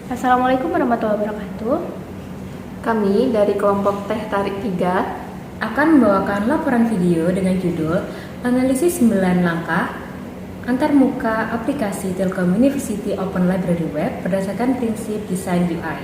Assalamualaikum warahmatullahi wabarakatuh. Kami dari kelompok Teh Tarik 3 akan membawakan laporan video dengan judul Analisis 9 Langkah Antarmuka Aplikasi Telkom University Open Library Web berdasarkan prinsip desain UI.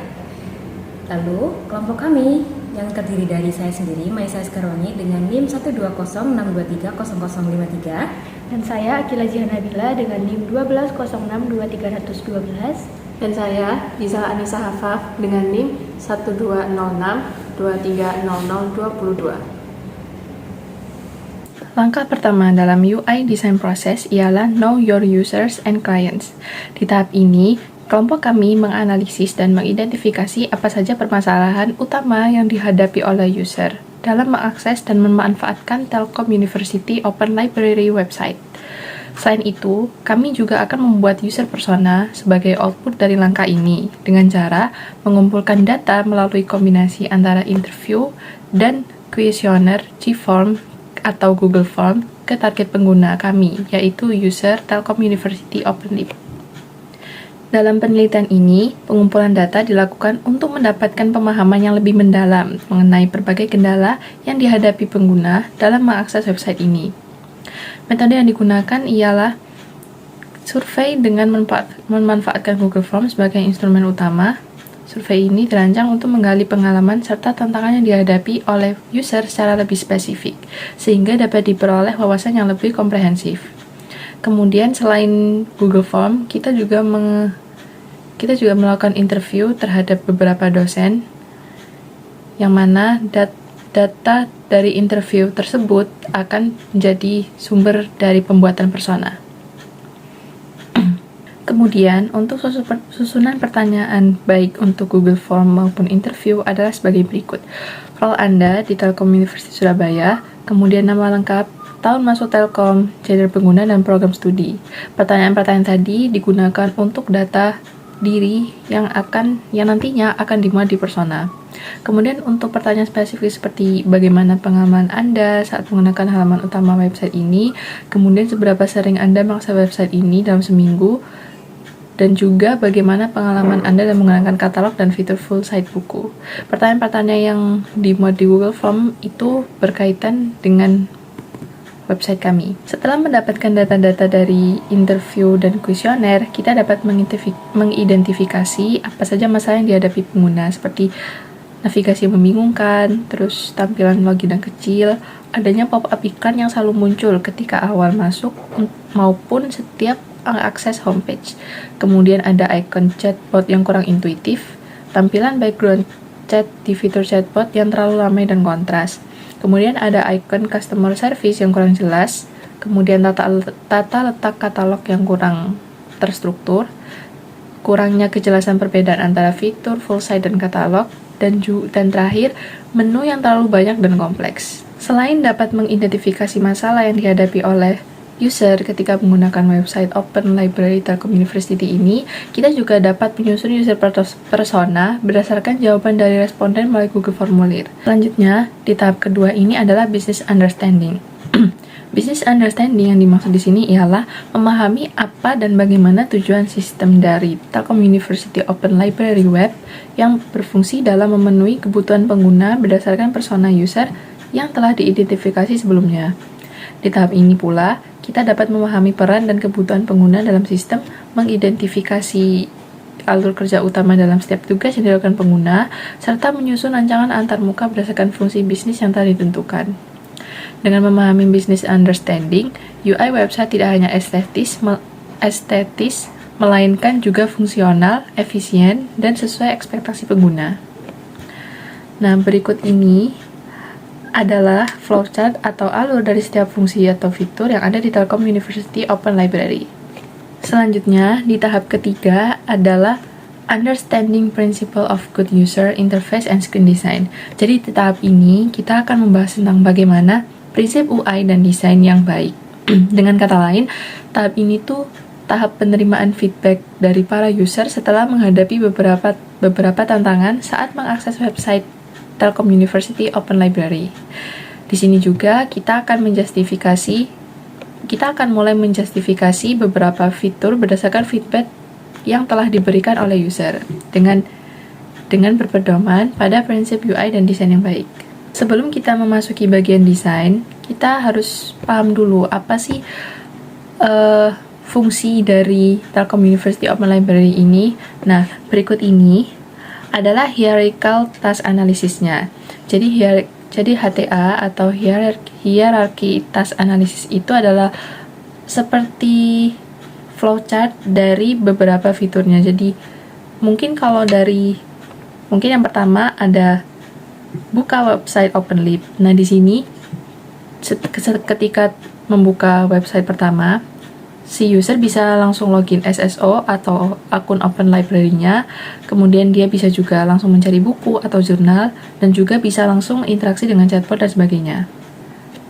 Lalu, kelompok kami yang terdiri dari saya sendiri, Maisa Skarwangi dengan NIM 12062300053, Dan saya Akila Jihanabila dengan NIM 120623312. dan saya Gisal Anissa Hafaf dengan NIM 1206230022. Langkah pertama dalam UI design process ialah Know Your Users and Clients. Di tahap ini, kelompok kami menganalisis dan mengidentifikasi apa saja permasalahan utama yang dihadapi oleh user dalam mengakses dan memanfaatkan Telkom University Open Library website. Selain itu, kami juga akan membuat user persona sebagai output dari langkah ini dengan cara mengumpulkan data melalui kombinasi antara interview dan kuesioner G-Form atau Google Form ke target pengguna kami, yaitu user Telkom University Open Lib. Dalam penelitian ini, pengumpulan data dilakukan untuk mendapatkan pemahaman yang lebih mendalam mengenai berbagai kendala yang dihadapi pengguna dalam mengakses website ini. Metode yang digunakan ialah survei dengan memanfaatkan Google Form sebagai instrumen utama. Survei ini dirancang untuk menggali pengalaman serta tantangan yang dihadapi oleh user secara lebih spesifik, sehingga dapat diperoleh wawasan yang lebih komprehensif. Kemudian selain Google Form, kita juga melakukan interview terhadap beberapa dosen, yang mana data dari interview tersebut akan menjadi sumber dari pembuatan persona. Kemudian, untuk susunan pertanyaan baik untuk Google Form maupun interview adalah sebagai berikut. Role Anda di Telkom University Surabaya, kemudian nama lengkap, tahun masuk Telkom, gender pengguna, dan program studi. Pertanyaan-pertanyaan tadi digunakan untuk data diri yang nantinya akan dimuat di persona. Kemudian untuk pertanyaan spesifik seperti bagaimana pengalaman Anda saat menggunakan halaman utama website ini, kemudian seberapa sering Anda mengakses website ini dalam seminggu, dan juga bagaimana pengalaman Anda dalam menggunakan katalog dan fitur full site buku. Pertanyaan-pertanyaan yang dimuat di Google Form itu berkaitan dengan website kami. Setelah mendapatkan data-data dari interview dan kuesioner, kita dapat mengidentifikasi apa saja masalah yang dihadapi pengguna, seperti navigasi yang membingungkan, terus tampilan login yang kecil, adanya pop-up iklan yang selalu muncul ketika awal masuk maupun setiap akses homepage. Kemudian ada icon chatbot yang kurang intuitif, tampilan background chat di fitur chatbot yang terlalu ramai dan kontras. Kemudian ada icon customer service yang kurang jelas, kemudian tata letak katalog yang kurang terstruktur, kurangnya kejelasan perbedaan antara fitur, full site, dan katalog, dan terakhir, menu yang terlalu banyak dan kompleks. Selain dapat mengidentifikasi masalah yang dihadapi oleh user ketika menggunakan website Open Library Telkom University ini, kita juga dapat menyusun user persona berdasarkan jawaban dari responden melalui Google Formulir. Selanjutnya, di tahap kedua ini adalah business understanding. Business understanding yang dimaksud di sini ialah memahami apa dan bagaimana tujuan sistem dari Telkom University Open Library Web yang berfungsi dalam memenuhi kebutuhan pengguna berdasarkan persona user yang telah diidentifikasi sebelumnya. Di tahap ini pula, kita dapat memahami peran dan kebutuhan pengguna dalam sistem, mengidentifikasi alur kerja utama dalam setiap tugas yang dilakukan pengguna, serta menyusun rancangan antarmuka berdasarkan fungsi bisnis yang telah ditentukan. Dengan memahami business understanding, UI website tidak hanya estetis, melainkan juga fungsional, efisien, dan sesuai ekspektasi pengguna. Nah, berikut ini adalah flowchart atau alur dari setiap fungsi atau fitur yang ada di Telkom University Open Library. Selanjutnya, di tahap ketiga adalah Understanding Principle of Good User Interface and Screen Design. Jadi di tahap ini, kita akan membahas tentang bagaimana prinsip UI dan desain yang baik. Dengan kata lain, tahap ini tuh tahap penerimaan feedback dari para user setelah menghadapi beberapa tantangan saat mengakses website Telkom University Open Library. Di sini juga kita akan mulai menjustifikasi beberapa fitur berdasarkan feedback yang telah diberikan oleh user dengan berpedoman pada prinsip UI dan desain yang baik. Sebelum kita memasuki bagian desain, kita harus paham dulu apa sih fungsi dari Telkom University Open Library ini. Nah, berikut ini adalah hierarchical task analysisnya. Jadi HTA atau hierarchy task analysis itu adalah seperti flowchart dari beberapa fiturnya. Jadi mungkin yang pertama ada buka website OpenLib. Nah, di sini ketika membuka website pertama, si user bisa langsung login SSO atau akun Open Library-nya, kemudian dia bisa juga langsung mencari buku atau jurnal, dan juga bisa langsung interaksi dengan chatbot dan sebagainya.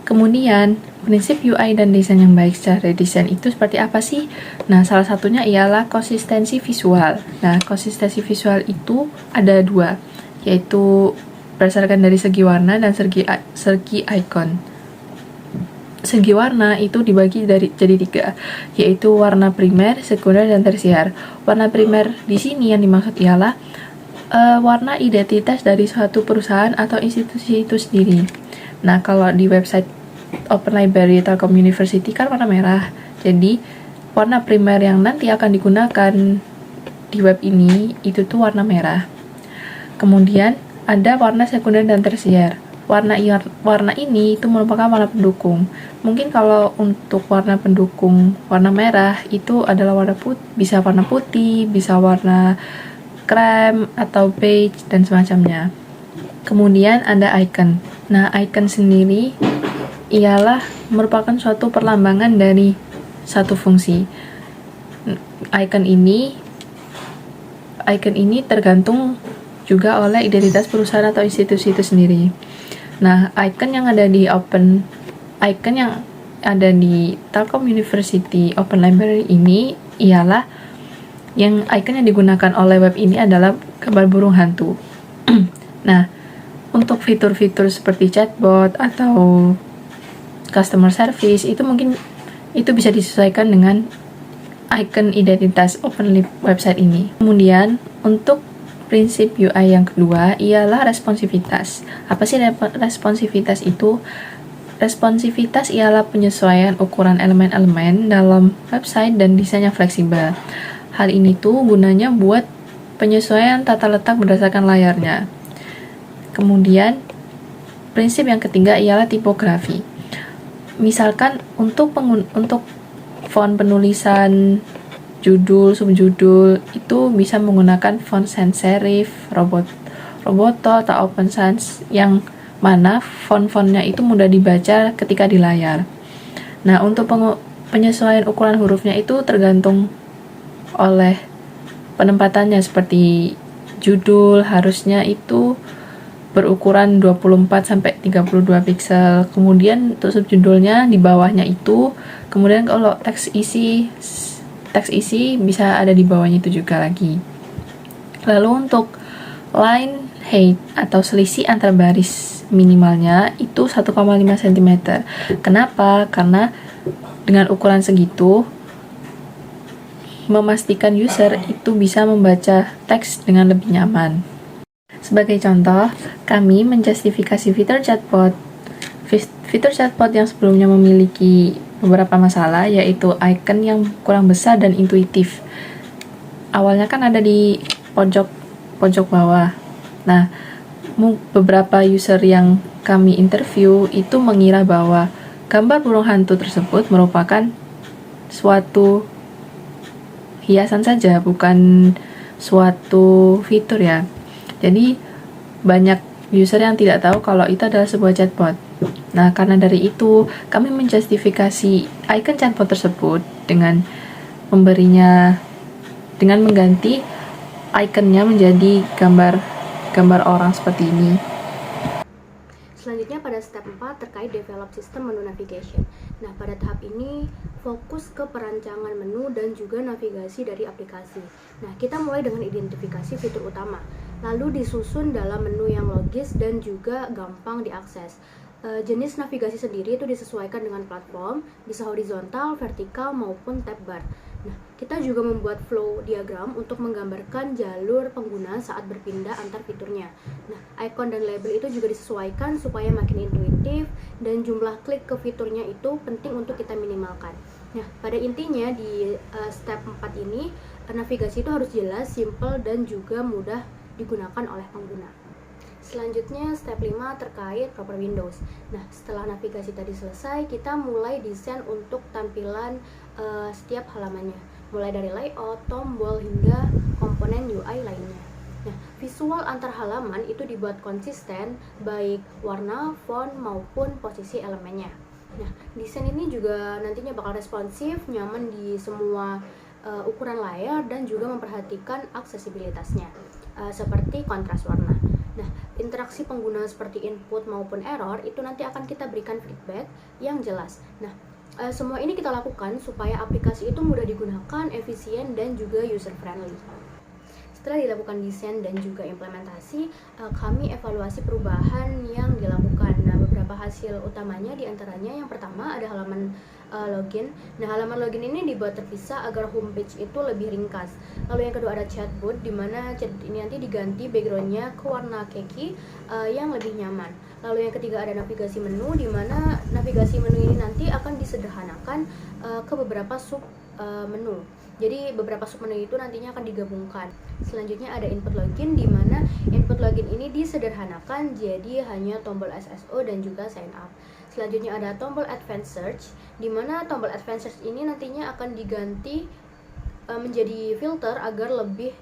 Kemudian, prinsip UI dan desain yang baik secara desain itu seperti apa sih? Nah, salah satunya ialah konsistensi visual. Nah, konsistensi visual itu ada dua, yaitu berdasarkan dari segi warna dan segi icon. Segi warna itu dibagi jadi tiga, yaitu warna primer, sekunder, dan tersier. Warna primer di sini yang dimaksud ialah warna identitas dari suatu perusahaan atau institusi itu sendiri. Nah, kalau di website Open Library Telkom University kan warna merah. Jadi, warna primer yang nanti akan digunakan di web ini itu tuh warna merah. Kemudian ada warna sekunder dan tersier. Warna ini itu merupakan warna pendukung. Mungkin kalau untuk warna pendukung warna merah itu adalah bisa warna putih, bisa warna krem atau beige dan semacamnya. Kemudian ada icon. Nah, icon sendiri ialah merupakan suatu perlambangan dari satu fungsi. Icon ini tergantung juga oleh identitas perusahaan atau institusi itu sendiri. Nah, icon yang ada di Telkom University Open Library ini ialah icon yang digunakan oleh web ini adalah gambar burung hantu. Nah, untuk fitur-fitur seperti chatbot atau customer service itu bisa disesuaikan dengan icon identitas OpenLib website ini. Kemudian, untuk prinsip UI yang kedua ialah responsivitas. Apa sih responsivitas itu? Responsivitas ialah penyesuaian ukuran elemen-elemen dalam website dan desain yang fleksibel. Hal ini tuh gunanya buat penyesuaian tata letak berdasarkan layarnya. Kemudian, prinsip yang ketiga ialah tipografi. Misalkan untuk font penulisan judul, subjudul itu bisa menggunakan font sans serif, Roboto atau Open Sans yang mana font-fontnya itu mudah dibaca ketika di layar. Nah, untuk penyesuaian ukuran hurufnya itu tergantung oleh penempatannya, seperti judul harusnya itu berukuran 24 sampai 32 pixel. Kemudian untuk subjudulnya di bawahnya itu, kemudian kalau teks isi bisa ada di bawahnya itu juga lagi. Lalu untuk line height atau selisih antar baris minimalnya itu 1,5 cm. Kenapa? Karena dengan ukuran segitu memastikan user itu bisa membaca teks dengan lebih nyaman. Sebagai contoh, kami menjustifikasi fitur chatbot. Fitur chatbot yang sebelumnya memiliki beberapa masalah, yaitu icon yang kurang besar dan intuitif. Awalnya kan ada di pojok bawah. Nah, beberapa user yang kami interview itu mengira bahwa gambar burung hantu tersebut merupakan suatu hiasan saja, bukan suatu fitur ya. Jadi banyak user yang tidak tahu kalau itu adalah sebuah chatbot. Nah, karena dari itu, kami menjustifikasi icon chatbot tersebut dengan mengganti iconnya menjadi gambar orang seperti ini. Selanjutnya pada step 4 terkait develop system menu navigation. Nah, pada tahap ini fokus ke perancangan menu dan juga navigasi dari aplikasi. Nah, kita mulai dengan identifikasi fitur utama, lalu disusun dalam menu yang logis dan juga gampang diakses. Jenis navigasi sendiri itu disesuaikan dengan platform, bisa horizontal, vertikal, maupun tab bar. Nah, kita juga membuat flow diagram untuk menggambarkan jalur pengguna saat berpindah antar fiturnya. Nah, icon dan label itu juga disesuaikan supaya makin intuitif, dan jumlah klik ke fiturnya itu penting untuk kita minimalkan. Nah, pada intinya di step 4 ini, navigasi itu harus jelas, simple, dan juga mudah digunakan oleh pengguna. Selanjutnya step 5 terkait proper windows. Nah, setelah navigasi tadi selesai, kita mulai desain untuk tampilan setiap halamannya, mulai dari layout, tombol, hingga komponen UI lainnya. Nah, visual antar halaman itu dibuat konsisten, baik warna, font, maupun posisi elemennya. Nah, desain ini juga nantinya bakal responsif, nyaman di semua ukuran layar, dan juga memperhatikan aksesibilitasnya, seperti kontras warna. Nah, interaksi pengguna seperti input maupun error itu nanti akan kita berikan feedback yang jelas. Nah, semua ini kita lakukan supaya aplikasi itu mudah digunakan, efisien, dan juga user friendly. Setelah dilakukan desain dan juga implementasi, kami evaluasi perubahan yang dilakukan. Nah, beberapa hasil utamanya diantaranya yang pertama ada halaman login. Nah, halaman login ini dibuat terpisah agar homepage itu lebih ringkas. Lalu yang kedua ada chatbot, di mana chatbot ini nanti diganti backgroundnya ke warna kaki yang lebih nyaman. Lalu yang ketiga ada navigasi menu, di mana navigasi menu ini nanti akan disederhanakan ke beberapa sub menu. Jadi beberapa sub menu itu nantinya akan digabungkan. Selanjutnya ada input login, di mana input login ini disederhanakan jadi hanya tombol SSO dan juga sign up. Selanjutnya ada tombol advanced search, di mana tombol advanced search ini nantinya akan diganti menjadi filter agar lebih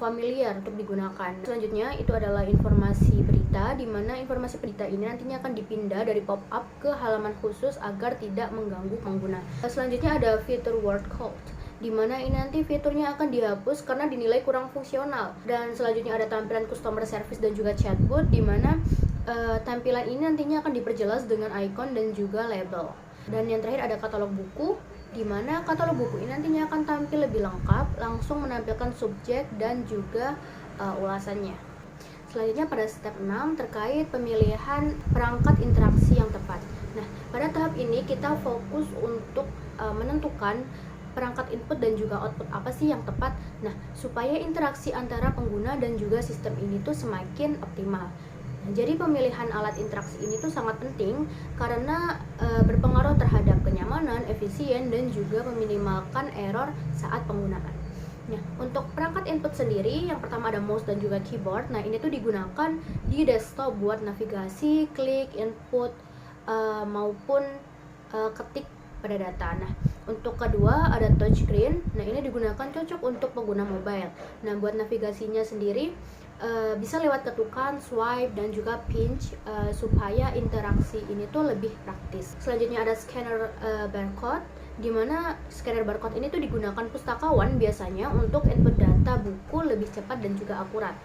familiar untuk digunakan. Selanjutnya itu adalah informasi berita, di mana informasi berita ini nantinya akan dipindah dari pop-up ke halaman khusus agar tidak mengganggu pengguna. Selanjutnya ada fitur word count, di mana ini nanti fiturnya akan dihapus karena dinilai kurang fungsional. Dan selanjutnya ada tampilan customer service dan juga chatbot, di mana tampilan ini nantinya akan diperjelas dengan icon dan juga label. Dan yang terakhir ada katalog buku, di mana katalog buku ini nantinya akan tampil lebih lengkap, langsung menampilkan subjek dan juga ulasannya. Selanjutnya pada step 6 terkait pemilihan perangkat interaksi yang tepat. Nah, pada tahap ini kita fokus untuk menentukan perangkat input dan juga output apa sih yang tepat. Nah, supaya interaksi antara pengguna dan juga sistem ini tuh semakin optimal. Nah, jadi pemilihan alat interaksi ini tuh sangat penting karena berpengaruh terhadap kenyamanan, efisien, dan juga meminimalkan error saat penggunaan. Nah, untuk perangkat input sendiri, yang pertama ada mouse dan juga keyboard. Nah, ini tuh digunakan di desktop buat navigasi, klik, input, maupun ketik pada data. Nah, untuk kedua ada touchscreen. Nah, ini digunakan cocok untuk pengguna mobile. Nah, buat navigasinya sendiri bisa lewat ketukan, swipe, dan juga pinch supaya interaksi ini tuh lebih praktis. Selanjutnya ada scanner barcode, di mana scanner barcode ini tuh digunakan pustakawan biasanya untuk input data buku lebih cepat dan juga akurat.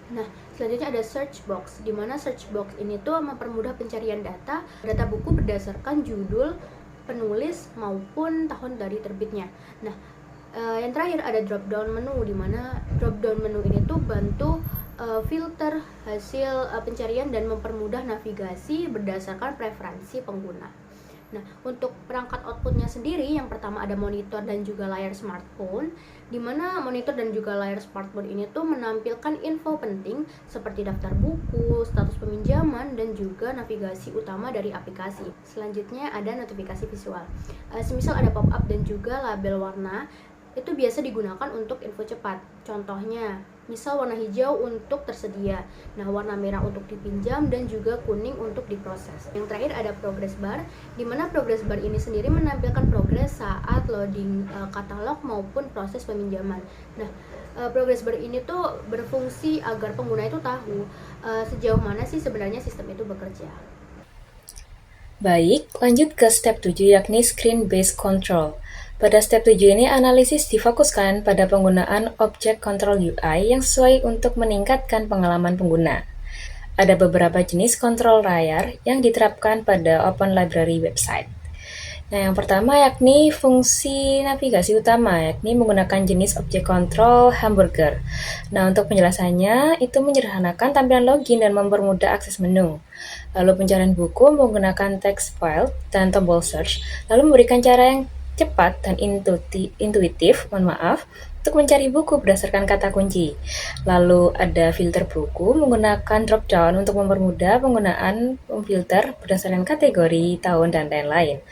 Nah, selanjutnya ada search box, di mana search box ini tuh mempermudah pencarian data buku berdasarkan judul, penulis, maupun tahun dari terbitnya. Nah, yang terakhir ada drop down menu, di mana drop down menu ini tuh bantu filter hasil pencarian dan mempermudah navigasi berdasarkan preferensi pengguna. Nah, untuk perangkat outputnya sendiri, yang pertama ada monitor dan juga layar smartphone, di mana monitor dan juga layar smartphone ini tuh menampilkan info penting seperti daftar buku, status peminjaman, dan juga navigasi utama dari aplikasi. Selanjutnya ada notifikasi visual. Semisal ada pop-up dan juga label warna, itu biasa digunakan untuk info cepat. Contohnya, misal warna hijau untuk tersedia, nah warna merah untuk dipinjam, dan juga kuning untuk diproses. Yang terakhir ada progress bar, di mana progress bar ini sendiri menampilkan progres saat loading katalog maupun proses peminjaman. Nah, progress bar ini tuh berfungsi agar pengguna itu tahu sejauh mana sih sebenarnya sistem itu bekerja. Baik, lanjut ke step 7 yakni Screen Based Control. Pada step 7 ini, analisis difokuskan pada penggunaan Object Control UI yang sesuai untuk meningkatkan pengalaman pengguna. Ada beberapa jenis kontrol layar yang diterapkan pada Open Library website. Nah, yang pertama yakni fungsi navigasi utama, yakni menggunakan jenis Object Control Hamburger. Nah, untuk penjelasannya, itu menyederhanakan tampilan login dan mempermudah akses menu. Lalu pencarian buku menggunakan text file dan tombol search, lalu memberikan cara yang cepat dan intuitif, untuk mencari buku berdasarkan kata kunci. Lalu ada filter buku menggunakan drop down untuk mempermudah penggunaan filter berdasarkan kategori, tahun, dan lain-lain.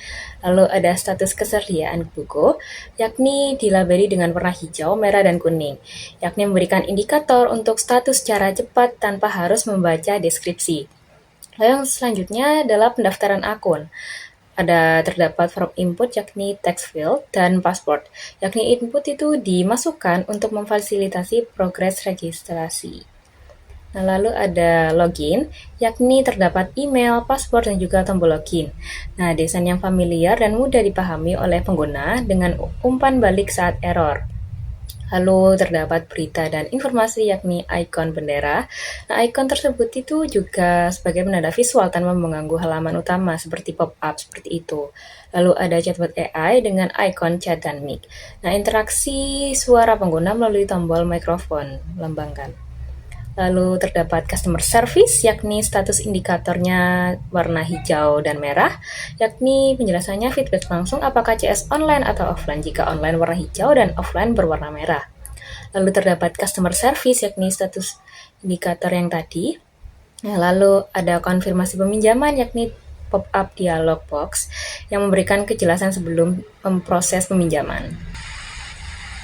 Lalu ada status kesediaan buku, yakni dilabeli dengan warna hijau, merah, dan kuning, yakni memberikan indikator untuk status secara cepat tanpa harus membaca deskripsi. Lalu yang selanjutnya adalah pendaftaran akun. Terdapat form input yakni text field dan password, yakni input itu dimasukkan untuk memfasilitasi progres registrasi. Nah, lalu ada login, yakni terdapat email, password, dan juga tombol login. Nah, desain yang familiar dan mudah dipahami oleh pengguna dengan umpan balik saat error. Lalu terdapat berita dan informasi yakni ikon bendera. Nah, ikon tersebut itu juga sebagai penanda visual tanpa mengganggu halaman utama seperti pop-up seperti itu. Lalu ada chatbot AI dengan ikon chat dan mic. Nah, interaksi suara pengguna melalui tombol mikrofon melambangkan. Lalu terdapat customer service, yakni status indikatornya warna hijau dan merah, yakni penjelasannya feedback langsung apakah CS online atau offline jika online warna hijau dan offline berwarna merah. Lalu terdapat customer service, yakni status indikator yang tadi. Nah, lalu ada konfirmasi peminjaman, yakni pop-up dialog box yang memberikan kejelasan sebelum memproses peminjaman.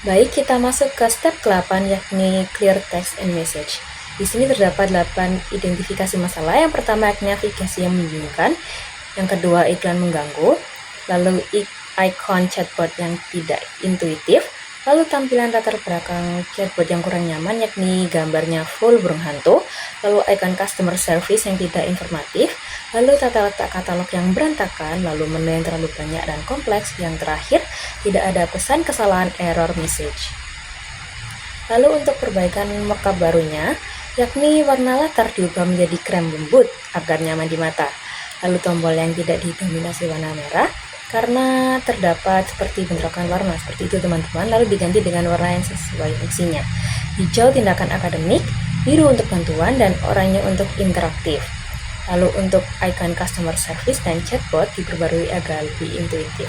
Baik, kita masuk ke step ke-8, yakni clear text and message. Di sini terdapat 8 identifikasi masalah. Yang pertama, navigasi yang membingungkan. Yang kedua, iklan mengganggu. Lalu icon chatbot yang tidak intuitif. Lalu tampilan latar belakang chatbot yang kurang nyaman, yakni gambarnya full burung hantu. Lalu icon customer service yang tidak informatif. Lalu tata letak katalog yang berantakan. Lalu menu yang terlalu banyak dan kompleks. Yang terakhir, tidak ada pesan kesalahan error message. Lalu untuk perbaikan mockup barunya, yakni warna latar diubah menjadi krem lembut agar nyaman di mata. Lalu tombol yang tidak didominasi warna merah karena terdapat seperti bentrokan warna seperti itu teman-teman, lalu diganti dengan warna yang sesuai fungsinya. Hijau tindakan akademik, biru untuk bantuan, dan oranye untuk interaktif. Lalu untuk icon customer service dan chatbot diperbarui agar lebih intuitif.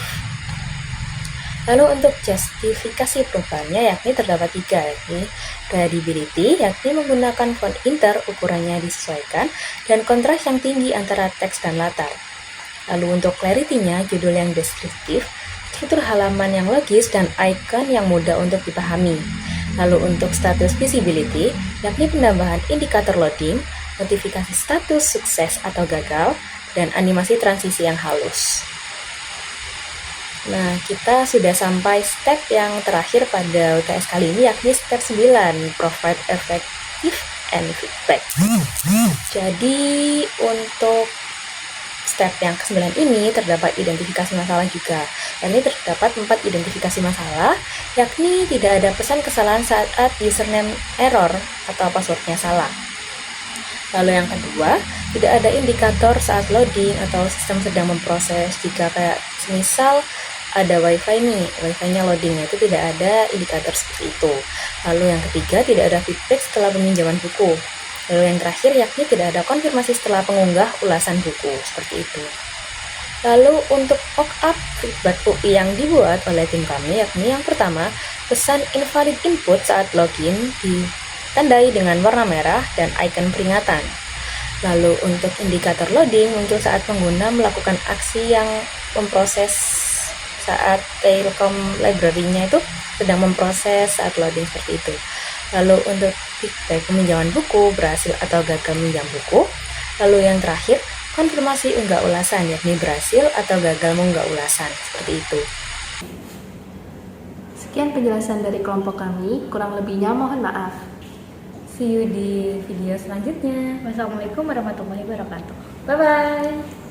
Lalu untuk justifikasi perubahannya yakni terdapat 3, yakni readability, yakni menggunakan font inter ukurannya disesuaikan, dan kontras yang tinggi antara teks dan latar. Lalu untuk clarity-nya, judul yang deskriptif, struktur halaman yang logis, dan icon yang mudah untuk dipahami. Lalu untuk status visibility, yakni penambahan indikator loading, notifikasi status sukses atau gagal, dan animasi transisi yang halus. Nah, kita sudah sampai step yang terakhir pada UTS kali ini, yakni step 9, provide effective and feedback. Jadi, untuk step yang ke-9 ini terdapat identifikasi masalah juga. Ini terdapat 4 identifikasi masalah, yakni tidak ada pesan kesalahan saat username error atau passwordnya salah. Lalu yang kedua, tidak ada indikator saat loading atau sistem sedang memproses. Jika kayak misal ada wifi-nya loadingnya itu tidak ada indikator seperti itu. Lalu yang ketiga, tidak ada feedback setelah peminjaman buku. Lalu yang terakhir, yakni tidak ada konfirmasi setelah pengunggah ulasan buku, seperti itu. Lalu untuk mock-up feedback UI yang dibuat oleh tim kami, yakni yang pertama, pesan invalid input saat login ditandai dengan warna merah dan icon peringatan. Lalu untuk indikator loading muncul saat pengguna melakukan aksi yang memproses saat Telkom library-nya itu sedang memproses saat loading seperti itu. Lalu untuk feedback peminjaman buku berhasil atau gagal meminjam buku. Lalu yang terakhir, konfirmasi unggah ulasan, yakni berhasil atau gagal mengunggah ulasan seperti itu. Sekian penjelasan dari kelompok kami, kurang lebihnya mohon maaf. See you di video selanjutnya. Wassalamualaikum warahmatullahi wabarakatuh. Bye-bye.